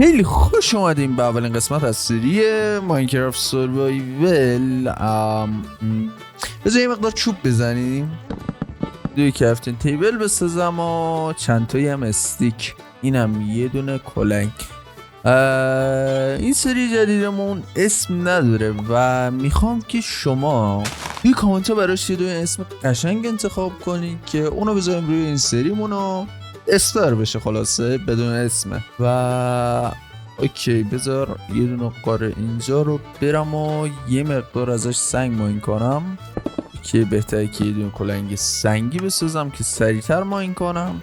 خیلی خوش اومدیم به اولین قسمت از سری ماینکرافت سروایول. بذار یه مقدار چوب بزنیم، دوی کفتین تیبل بسازم و چند تایی هم استیک، اینم یه دونه کلنگ. این سری جدیدمون اسم نداره و میخوام که شما توی کامنت ها براش یه دونه اسم قشنگ انتخاب کنید که اونو بذاریم روی این سریمونو استار بشه، خلاصه بدون اسمه. و اوکی، بذار یه دونه قاره اینجا رو برم و یه مقدار ازش سنگ ماین کنم که بهتره که یه دونه کلنگ سنگی بسازم که سریعتر ماین کنم.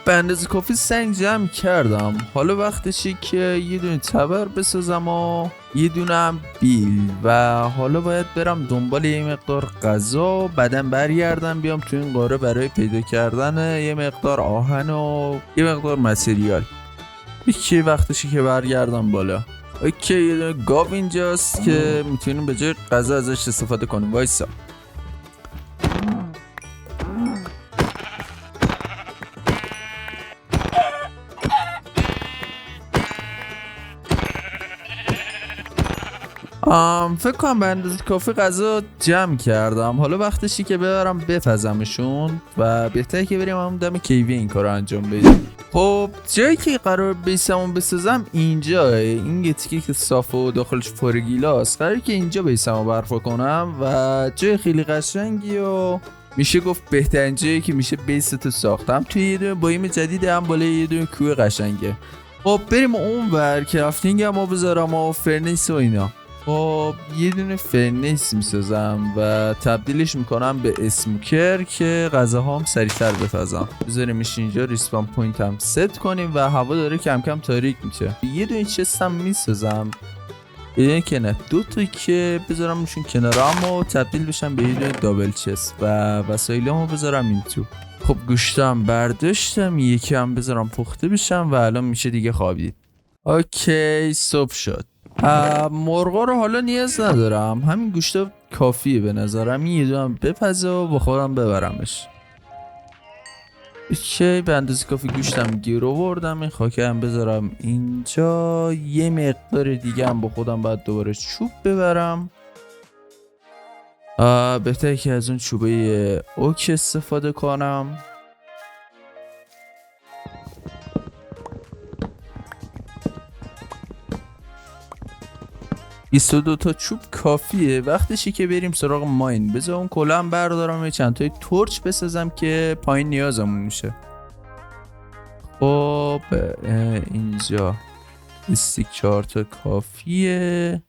به اندازه کافی سنگ جمع کردم، حالا وقتشه که یه دونه تبر بسازم و یه دونه هم بیل، و حالا باید برم دنبال یه مقدار غذا، بعدم برگردم بیام تو این قاره برای پیدا کردن یه مقدار آهن و یه مقدار متریال. اوکی، وقتشه که برگردم بالا. اوکی، یه دونه گاو اینجاست که میتونیم به جای غذا ازش استفاده کنیم. وایسا. فکر کنم به اندازه کافی غذا جمع کردم، حالا وقتشی که ببرم بپزمشون و بهتره که بریم همون دم کیوی این کار رو انجام بدیم. خب جایی که قرار بیسمون بسازم اینجا، این یه تیکه که صاف و داخلش پر گیلاست، قراره که اینجا بیسمو برپا کنم و جای خیلی قشنگی و میشه گفت بهترین جایی که میشه بیستو ساختم. توی یه دونه بایم جدید هم بالای یه دونه کوه قشنگه. خب بریم اون ور کرافتینگ هم بذارم و فرنیس و اینا. خب یه دونه فرنیس میسازم و تبدیلش میکنم به اسموکر که غذاهام سریعتر بپزم. بذاریمش اینجا، ریسپان پوینت هم ست کنیم و هوا داره کم کم تاریک میشه. یه دونه چست هم میسازم، یه دونه که نه، دو تا که بذارمشون کنارم و تبدیل بشم به یه دونه دابل چست و وسایلامو بذارم این تو. خب گوشتم برداشتم، یکی هم بذارم پخته بشم و الان میشه دیگه خوابید. اوکی، صبح شد. مرغا رو حالا نیاز ندارم، همین گوشتا کافیه به نظرم. یه دونم بپزه و با خودم ببرمش. اوکی، به اندازه کافی گوشتم گیر آوردم. این خاکه هم بذارم اینجا. یه مقدار دیگه هم با خودم باید دوباره چوب ببرم. بهتره که از اون چوبه اوک استفاده کنم. 22 تا چوب کافیه. وقتشی که بریم سراغ ماین. بذار اون کلا هم بردارم، چند تای تورچ بسازم که پایین نیازمون میشه. خب اینجا استیک 4 تا کافیه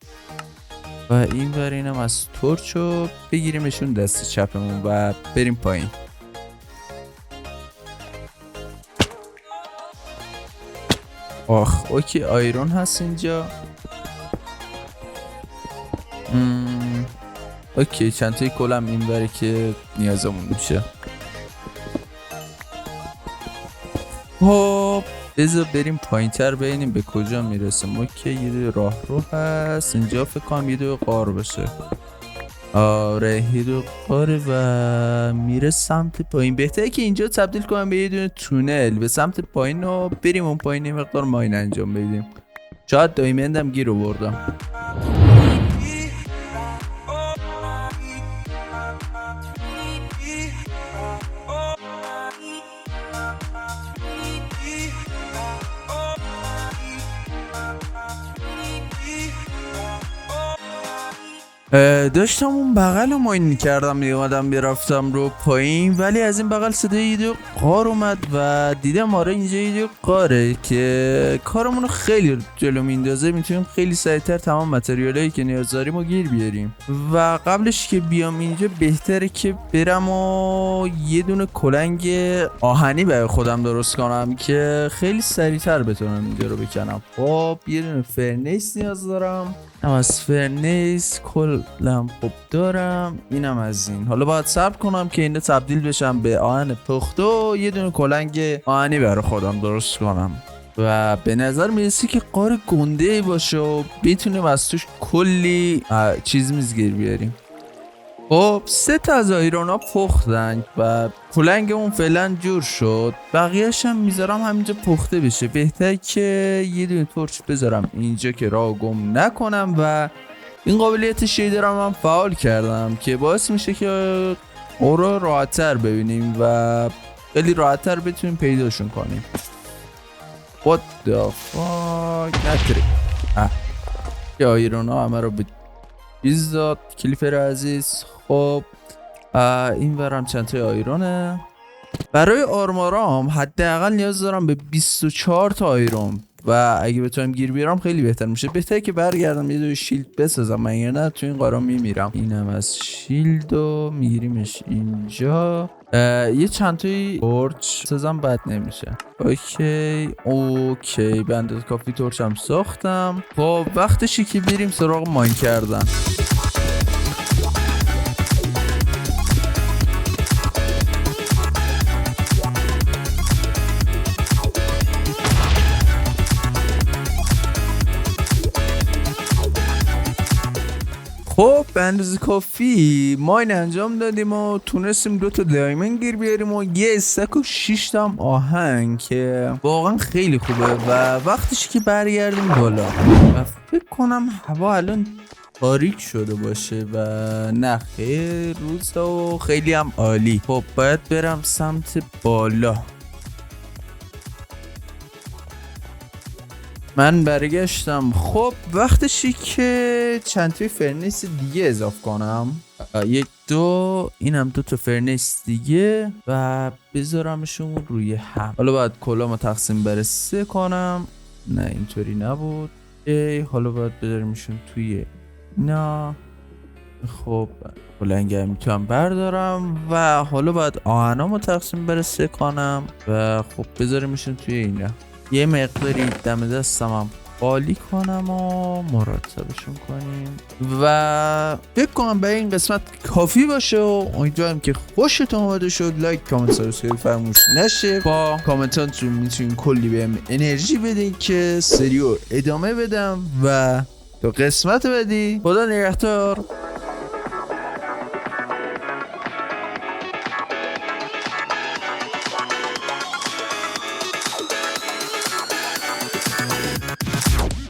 و این برینم از تورچ رو بگیریمشون دست چپمون و بریم پایین. اوکی، آیرون هست اینجا. اوکی، چند تایی کلم این بره که نیازمون میشه. خب بذار بریم پایین تر ببینیم به کجا میرسیم. اوکی، یه دو راه رو هست اینجا، فکر کنم یه دو غار باشه. آره یه دو غاره و میره سمت پایین. بهتره که اینجا تبدیل کنم به یه دونه تونل به سمت پایین و بریم اون پایین یه مقدار ماین انجام بدیم. شاید دایمندم گیر آوردم. داشتم اون بغل رو ماین میکردم، میومدم بیرفتم رو پایین، ولی از این بغل صدای یه دو غار اومد و دیدم آره اینجا یه دو غاره که کارمونو خیلی جلو میندازه. میتونیم خیلی سریعتر تمام متریالایی که نیاز داریم رو گیر بیاریم. و قبلش که بیام اینجا بهتره که برم و یه دونه کلنگ آهنی برای خودم درست کنم که خیلی سریعتر بتونم اینجا رو بکنم. خب یه دونه فرنیس نیاز دارم، از فرنیس کلم خوب دارم، اینم از این. حالا باید صبر کنم که اینو تبدیل بشم به آهن پخته و یه دونه کلنگ آهنی برای خودم درست کنم. و به نظر میرسه که غار گنده باشه و بتونیم از توش کلی چیز میزگیر بیاریم. خب 3 تا از آیرونا پختن و پولنگ اون فعلا جور شد. بقیه‌اش هم میذارم همینجا پخته بشه. بهتر که یه دونه تورچ بذارم اینجا که راه گم نکنم و این قابلیت شیدرم هم فعال کردم که باعث میشه که او رو راحت‌تر ببینیم و خیلی راحت‌تر بتونیم پیداشون کنیم. What the fuck نتری یه آیرونا همه رو به چیز داد. کلیپر عزیز. خب این ورم چند تا آیرونه. برای آرمارام حداقل نیاز دارم به 24 تا آیرون و اگه بتونم گیر بیارم خیلی بهتر میشه. بهتره که برگردم یه دو شیلد بسازم، من یا نه تو این قارا میمیرم. اینم از شیلد و میگیریمش اینجا. یه چند تایی تورچ سازم بد نمیشه. اوکی به اندازه کافی تورچم ساختم. خب وقتشی که بریم سراغ ماین کردن. خب به اندازه کافی ماین انجام دادیم و تونستیم 2 تا دایمن گیر بیاریم و یه استک و 6 تا هم آهنگ که واقعا خیلی خوبه و وقتش که برگردیم بالا و فکر کنم هوا الان تاریک شده باشه و نه خیلی روز و خیلی هم عالی. خب باید برم سمت بالا. من برگشتم. خب وقتشی که چند توی فرنیس دیگه اضافه کنم. 1 2 اینم 2 تا فرنیس دیگه و بذارمشون روی هم. حالا باید کلامو تقسیم بر 3 کنم. نه اینطوری نبود. حالا باید بذاریمشون توی نه. خب پولنگ هم میتونم بردارم و حالا باید آهنامو تقسیم بر 3 کنم و خب بذاریمشون توی اینا. یه مقداری دم دستم هم خالی کنم و مرتبشون کنیم و فکر کنم به این قسمت کافی باشه و امیدوارم که خوشتون اومده شد. لایک کامنت سابسکرایب فراموش نشه. با کامنتاتون میتونین کلی بهم انرژی بدین که سریو ادامه بدم و تا قسمت بعدی خدا نگهدار.